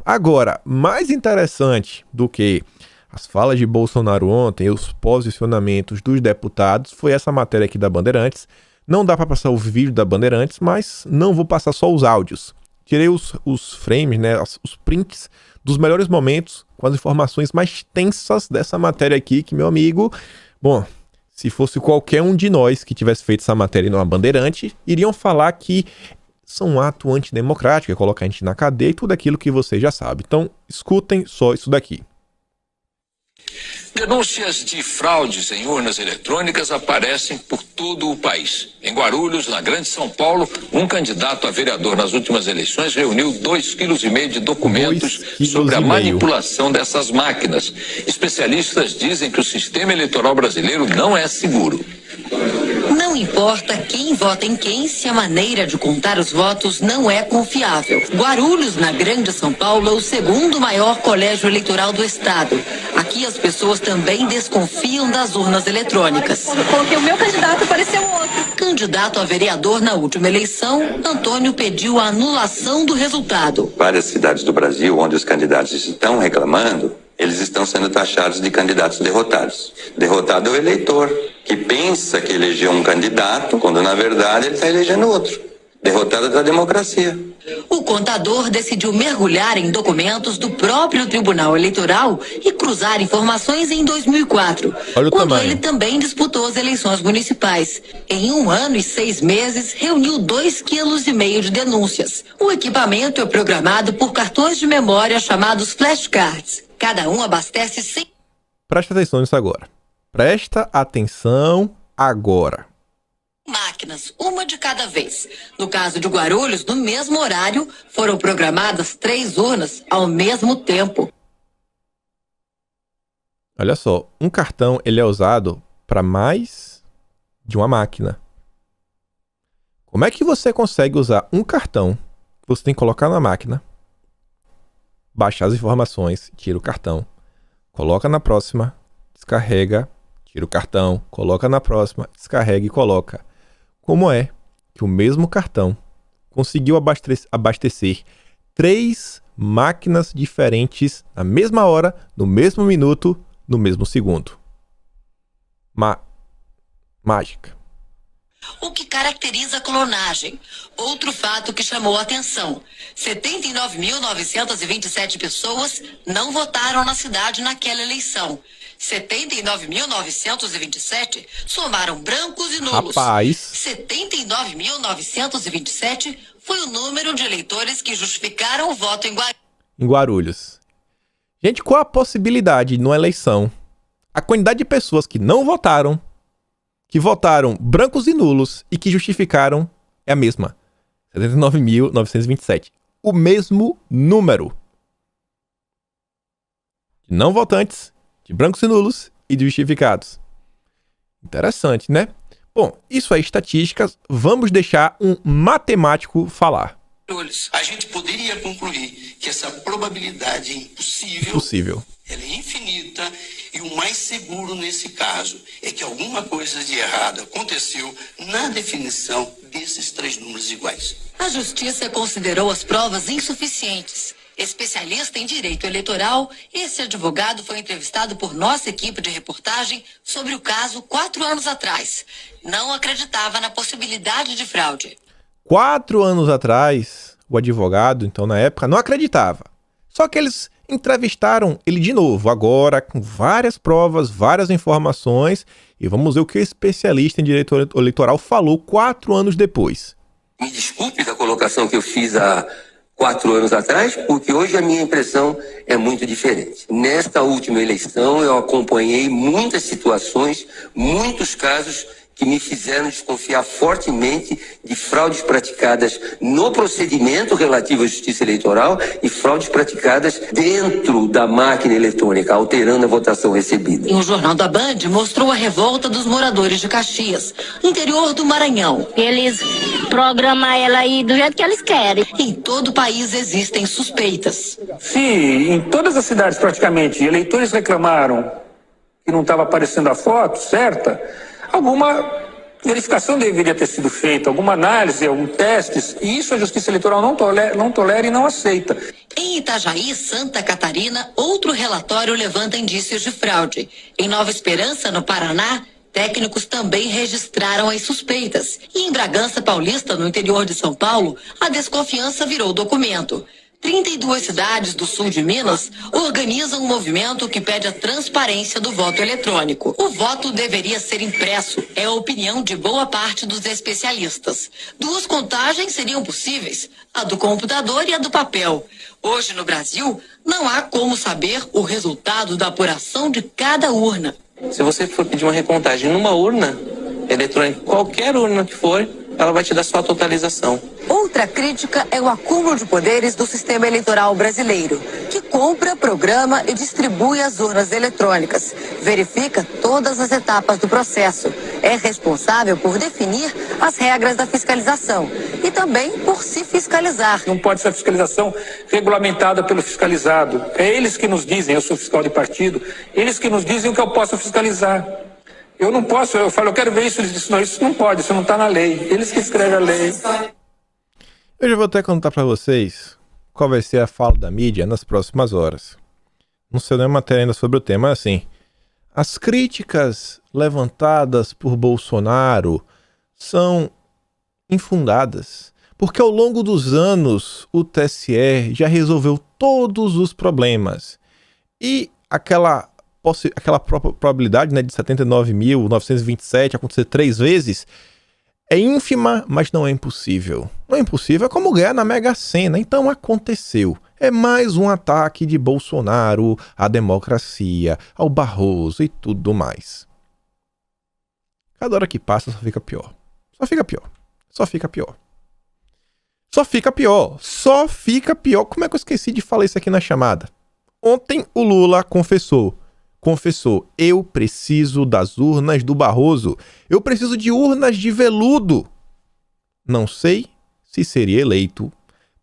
Agora, mais interessante do que as falas de Bolsonaro ontem e os posicionamentos dos deputados foi essa matéria aqui da Bandeirantes. Não dá para passar o vídeo da Bandeirantes, mas não vou passar só os áudios. Tirei os frames, né, os prints dos melhores momentos com as informações mais tensas dessa matéria aqui, que, meu amigo, bom, se fosse qualquer um de nós que tivesse feito essa matéria numa Bandeirante, iriam falar que são um ato antidemocrático, é colocar a gente na cadeia e tudo aquilo que você já sabe. Então, escutem só isso daqui. Denúncias de fraudes em urnas eletrônicas aparecem por todo o país. Em Guarulhos, na Grande São Paulo, um candidato a vereador nas últimas eleições reuniu 2,5 kg de documentos sobre a manipulação dessas máquinas. Especialistas dizem que o sistema eleitoral brasileiro não é seguro. Não importa quem vota em quem, se a maneira de contar os votos não é confiável. Guarulhos, na Grande São Paulo, é o segundo maior colégio eleitoral do estado. Aqui as pessoas também desconfiam das urnas eletrônicas. Quando coloquei o meu candidato, apareceu outro. Candidato a vereador na última eleição, Antônio pediu a anulação do resultado. Várias cidades do Brasil, onde os candidatos estão reclamando, eles estão sendo taxados de candidatos derrotados. Derrotado é o eleitor, que pensa que elegeu um candidato, quando na verdade ele está elegendo outro. Derrotado da democracia. O contador decidiu mergulhar em documentos do próprio Tribunal Eleitoral e cruzar informações em 2004, quando ele também disputou as eleições municipais. Em 1 ano e 6 meses, reuniu 2,5 kg de denúncias. O equipamento é programado por cartões de memória chamados flashcards. Cada um abastece 100... Presta atenção nisso agora. Presta atenção agora. máquinas, uma de cada vez. No caso de Guarulhos, no mesmo horário, foram programadas 3 urnas ao mesmo tempo. Olha só, um cartão ele é usado para mais de uma máquina. Como é que você consegue usar um cartão que você tem que colocar na máquina, baixar as informações, tira o cartão, coloca na próxima, descarrega, tira o cartão, coloca na próxima, descarrega e coloca? Como é que o mesmo cartão conseguiu abastecer 3 máquinas diferentes na mesma hora, no mesmo minuto, no mesmo segundo? Mágica. O que caracteriza a clonagem. Outro fato que chamou a atenção: 79.927 pessoas não votaram na cidade naquela eleição. 79.927 somaram brancos e nulos. Rapaz. 79.927 foi o número de eleitores que justificaram o voto em Guarulhos. Gente, qual a possibilidade numa eleição? A quantidade de pessoas que não votaram, que votaram brancos e nulos e que justificaram é a mesma. 79.927. O mesmo número de não votantes, de brancos e nulos e de justificados. Interessante, né? Bom, isso é estatísticas. Vamos deixar um matemático falar. A gente poderia concluir que essa probabilidade é impossível. Ela é infinita, e o mais seguro nesse caso é que alguma coisa de errado aconteceu na definição desses 3 números iguais. A Justiça considerou as provas insuficientes. Especialista em direito eleitoral, esse advogado foi entrevistado por nossa equipe de reportagem sobre o caso 4 anos atrás. Não acreditava na possibilidade de fraude. 4 anos atrás, o advogado, então na época, não acreditava. Só que eles entrevistaram ele de novo, agora com várias provas, várias informações, e vamos ver o que o especialista em direito eleitoral falou 4 anos depois. Me desculpe da colocação que eu fiz há 4 anos atrás, porque hoje a minha impressão é muito diferente. Nesta última eleição eu acompanhei muitas situações, muitos casos que me fizeram desconfiar fortemente de fraudes praticadas no procedimento relativo à justiça eleitoral e fraudes praticadas dentro da máquina eletrônica, alterando a votação recebida. E o Jornal da Band mostrou a revolta dos moradores de Caxias, interior do Maranhão. Eles programam ela aí do jeito que eles querem. Em todo o país existem suspeitas. Se em todas as cidades praticamente eleitores reclamaram que não estava aparecendo a foto certa, alguma verificação deveria ter sido feita, alguma análise, algum testes, e isso a Justiça Eleitoral não tolera e não aceita. Em Itajaí, Santa Catarina, outro relatório levanta indícios de fraude. Em Nova Esperança, no Paraná, técnicos também registraram as suspeitas. E em Bragança Paulista, no interior de São Paulo, a desconfiança virou documento. 32 cidades do sul de Minas organizam um movimento que pede a transparência do voto eletrônico. O voto deveria ser impresso, é a opinião de boa parte dos especialistas. 2 contagens seriam possíveis, a do computador e a do papel. Hoje, no Brasil, não há como saber o resultado da apuração de cada urna. Se você for pedir uma recontagem numa urna eletrônica, qualquer urna que for, ela vai te dar sua totalização. Outra crítica é o acúmulo de poderes do sistema eleitoral brasileiro, que compra, programa e distribui as urnas eletrônicas, verifica todas as etapas do processo, é responsável por definir as regras da fiscalização e também por se fiscalizar. Não pode ser fiscalização regulamentada pelo fiscalizado. É eles que nos dizem, eu sou fiscal de partido, eles que nos dizem o que eu posso fiscalizar. Eu não posso, eu falo, eu quero ver isso, eles dizem, não, isso não pode, isso não está na lei. Eles que escrevem a lei. Eu já vou até contar para vocês qual vai ser a fala da mídia nas próximas horas. Não sei nenhuma matéria ainda sobre o tema, mas assim, as críticas levantadas por Bolsonaro são infundadas, porque ao longo dos anos o TSE já resolveu todos os problemas. E aquela probabilidade, né, de 79.927 acontecer 3 vezes é ínfima, mas não é impossível. Não é impossível, é como ganhar na Mega Sena. Então aconteceu. É mais um ataque de Bolsonaro à democracia, ao Barroso e tudo mais. Cada hora que passa só fica pior. Só fica pior. Só fica pior. Só fica pior. Só fica pior. Como é que eu esqueci de falar isso aqui na chamada? Ontem o Lula confessou, eu preciso das urnas do Barroso. Eu preciso de urnas de veludo. Não sei se seria eleito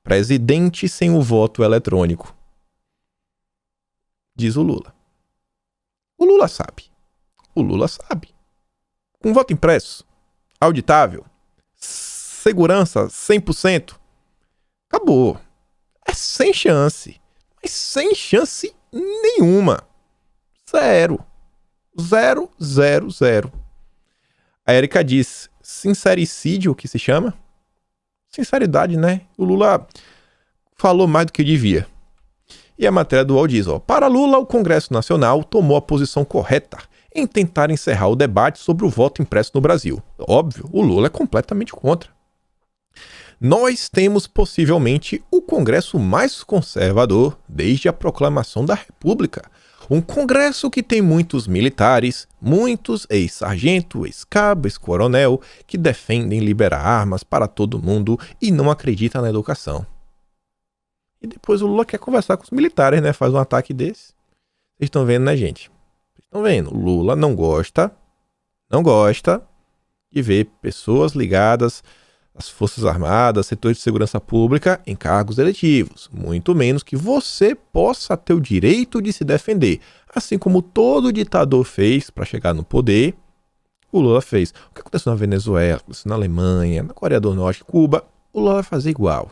presidente sem o voto eletrônico. Diz o Lula. O Lula sabe. O Lula sabe. Com voto impresso, auditável, segurança 100%, acabou. É sem chance. Mas sem chance nenhuma. Zero. Zero, zero, zero. A Érica diz, sincericídio, o que se chama? Sinceridade, né? O Lula falou mais do que devia. E a matéria do UOL diz, para Lula, o Congresso Nacional tomou a posição correta em tentar encerrar o debate sobre o voto impresso no Brasil. Óbvio, o Lula é completamente contra. Nós temos possivelmente o Congresso mais conservador desde a proclamação da República. Um Congresso que tem muitos militares, muitos ex-sargento, ex-cabo, ex-coronel, que defendem liberar armas para todo mundo e não acreditam na educação. E depois o Lula quer conversar com os militares, né? Faz um ataque desse. Vocês estão vendo, né, gente? Vocês estão vendo. O Lula não gosta de ver pessoas ligadas às Forças Armadas, setores de segurança pública em cargos eletivos. Muito menos que você possa ter o direito de se defender. Assim como todo ditador fez para chegar no poder, o Lula fez. O que aconteceu na Venezuela, aconteceu na Alemanha, na Coreia do Norte, Cuba, o Lula vai fazer igual.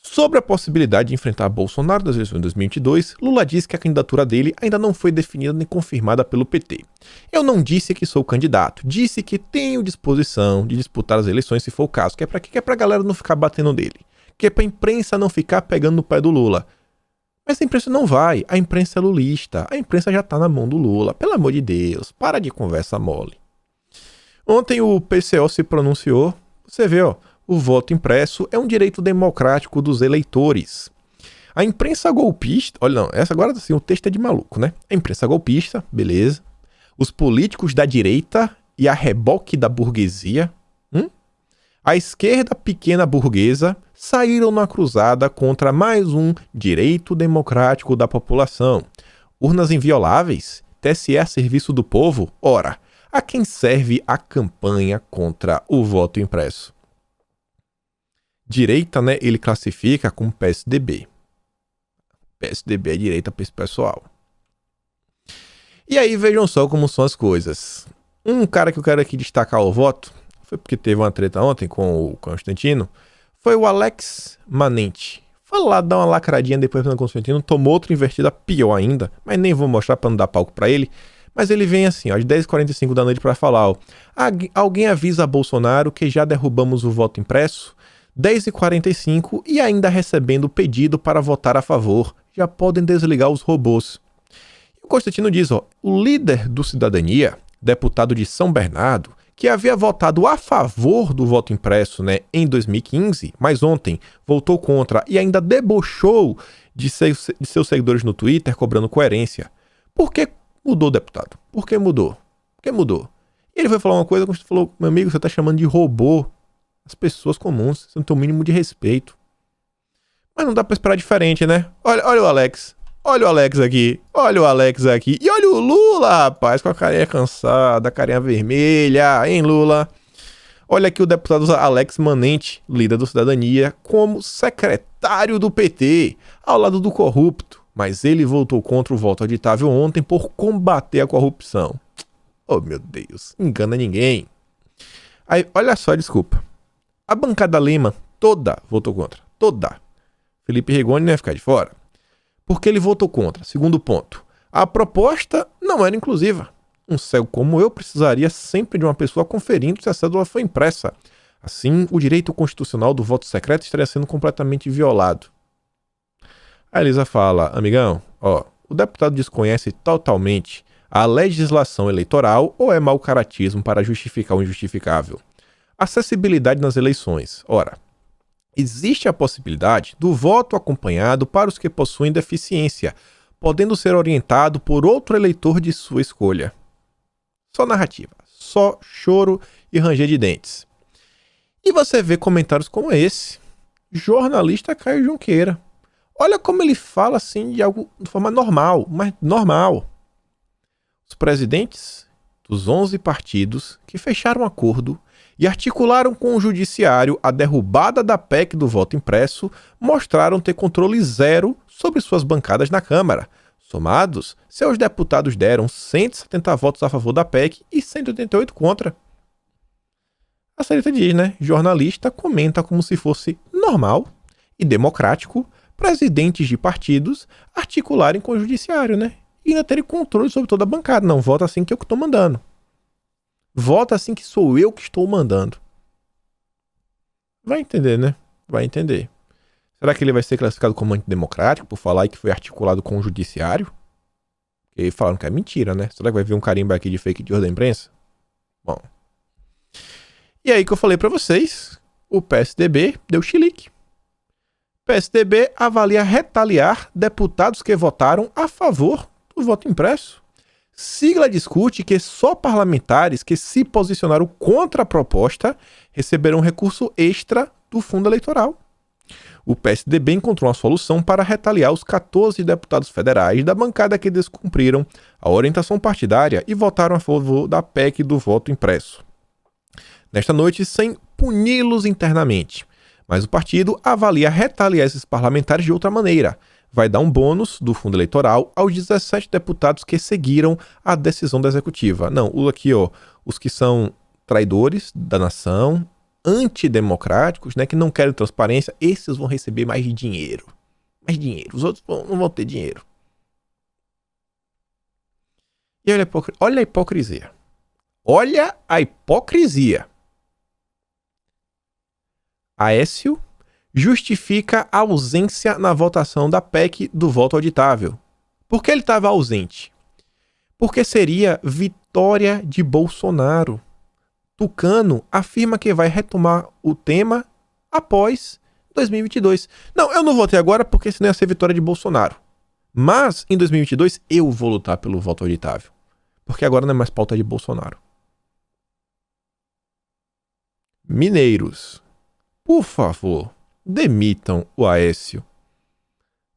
Sobre a possibilidade de enfrentar Bolsonaro nas eleições de 2022, Lula disse que a candidatura dele ainda não foi definida nem confirmada pelo PT. Eu não disse que sou candidato, disse que tenho disposição de disputar as eleições se for o caso. Que é pra quê? Que é pra galera não ficar batendo nele. Que é pra imprensa não ficar pegando no pé do Lula. Mas a imprensa não vai, a imprensa é lulista, a imprensa já tá na mão do Lula. Pelo amor de Deus, para de conversa mole. Ontem o PCO se pronunciou, você vê, o voto impresso é um direito democrático dos eleitores. A imprensa golpista... Olha, não, essa agora assim, o texto é de maluco, né? A imprensa golpista, beleza. Os políticos da direita e a reboque da burguesia. A esquerda pequena burguesa saíram na cruzada contra mais um direito democrático da população. Urnas invioláveis? TSE a serviço do povo? Ora, a quem serve a campanha contra o voto impresso? Direita, né, ele classifica como PSDB. PSDB é direita para esse pessoal. E aí vejam só como são as coisas. Um cara que eu quero aqui destacar o voto, foi porque teve uma treta ontem com o Constantino, foi o Alex Manente. Foi lá dar uma lacradinha depois do Constantino, tomou outra invertida pior ainda, mas nem vou mostrar pra não dar palco pra ele. Mas ele vem assim, ó, às 10h45 da noite pra falar, ó, alguém avisa a Bolsonaro que já derrubamos o voto impresso, 10h45 e ainda recebendo pedido para votar a favor. Já podem desligar os robôs. E o Constantino diz, ó, o líder do Cidadania, deputado de São Bernardo, que havia votado a favor do voto impresso, né, em 2015, mas ontem votou contra e ainda debochou de seus seguidores no Twitter cobrando coerência. Por que mudou, deputado? Por que mudou? Por que mudou? E ele foi falar uma coisa, você falou, meu amigo, você tá chamando de robô as pessoas comuns, você não tem o mínimo de respeito. Mas não dá pra esperar diferente, né? Olha o Alex. Olha o Alex aqui. Olha o Alex aqui. E olha o Lula, rapaz, com a carinha cansada, a carinha vermelha, hein, Lula? Olha aqui o deputado Alex Manente, líder do Cidadania, como secretário do PT, ao lado do corrupto. Mas ele votou contra o voto auditável ontem por combater a corrupção. Oh, meu Deus, engana ninguém. Aí, olha só, desculpa. A bancada Lima toda votou contra. Toda. Felipe Rigoni não ia ficar de fora. Porque ele votou contra. Segundo ponto. A proposta não era inclusiva. Um cego como eu precisaria sempre de uma pessoa conferindo se a cédula foi impressa. Assim, o direito constitucional do voto secreto estaria sendo completamente violado. A Elisa fala, amigão, ó, o deputado desconhece totalmente a legislação eleitoral ou é mau caratismo para justificar o injustificável? Acessibilidade nas eleições. Ora, existe a possibilidade do voto acompanhado para os que possuem deficiência, podendo ser orientado por outro eleitor de sua escolha. Só narrativa, só choro e ranger de dentes. E você vê comentários como esse. Jornalista Caio Junqueira. Olha como ele fala assim de algo de forma normal, mas normal. Os presidentes dos 11 partidos que fecharam acordo e articularam com o judiciário a derrubada da PEC do voto impresso mostraram ter controle zero sobre suas bancadas na Câmara. Somados, seus deputados deram 170 votos a favor da PEC e 188 contra. A Sarita diz, né? Jornalista comenta como se fosse normal e democrático presidentes de partidos articularem com o judiciário, né? E ainda terem controle sobre toda a bancada. Não, vota assim que eu que estou mandando. Vota assim que sou eu que estou mandando. Vai entender, né? Vai entender. Será que ele vai ser classificado como antidemocrático por falar que foi articulado com o judiciário? Porque falaram que é mentira, né? Será que vai vir um carimbo aqui de fake news da imprensa? Bom. E aí que eu falei pra vocês, o PSDB deu chilique. PSDB avalia retaliar deputados que votaram a favor do voto impresso. Sigla discute que só parlamentares que se posicionaram contra a proposta receberão recurso extra do fundo eleitoral. O PSDB encontrou uma solução para retaliar os 14 deputados federais da bancada que descumpriram a orientação partidária e votaram a favor da PEC do voto impresso. Nesta noite, sem puni-los internamente. Mas o partido avalia retaliar esses parlamentares de outra maneira. Vai dar um bônus do fundo eleitoral aos 17 deputados que seguiram a decisão da executiva. Não, aqui, ó, os que são traidores da nação, antidemocráticos, né, que não querem transparência, esses vão receber mais dinheiro. Mais dinheiro. Os outros não vão ter dinheiro. E olha a hipocrisia. Olha a hipocrisia. Aécio justifica a ausência na votação da PEC do voto auditável. Por que ele estava ausente? Porque seria vitória de Bolsonaro. Tucano afirma que vai retomar o tema após 2022. Não, eu não votei agora porque senão ia ser vitória de Bolsonaro. Mas em 2022 eu vou lutar pelo voto auditável. Porque agora não é mais pauta de Bolsonaro. Mineiros, por favor, demitam o Aécio.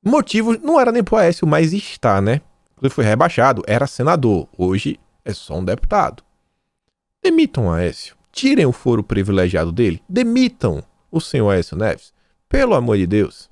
Motivo não era nem pro Aécio, mas está, né? Ele foi rebaixado, era senador. Hoje é só um deputado. Demitam o Aécio. Tirem o foro privilegiado dele. Demitam o senhor Aécio Neves. Pelo amor de Deus.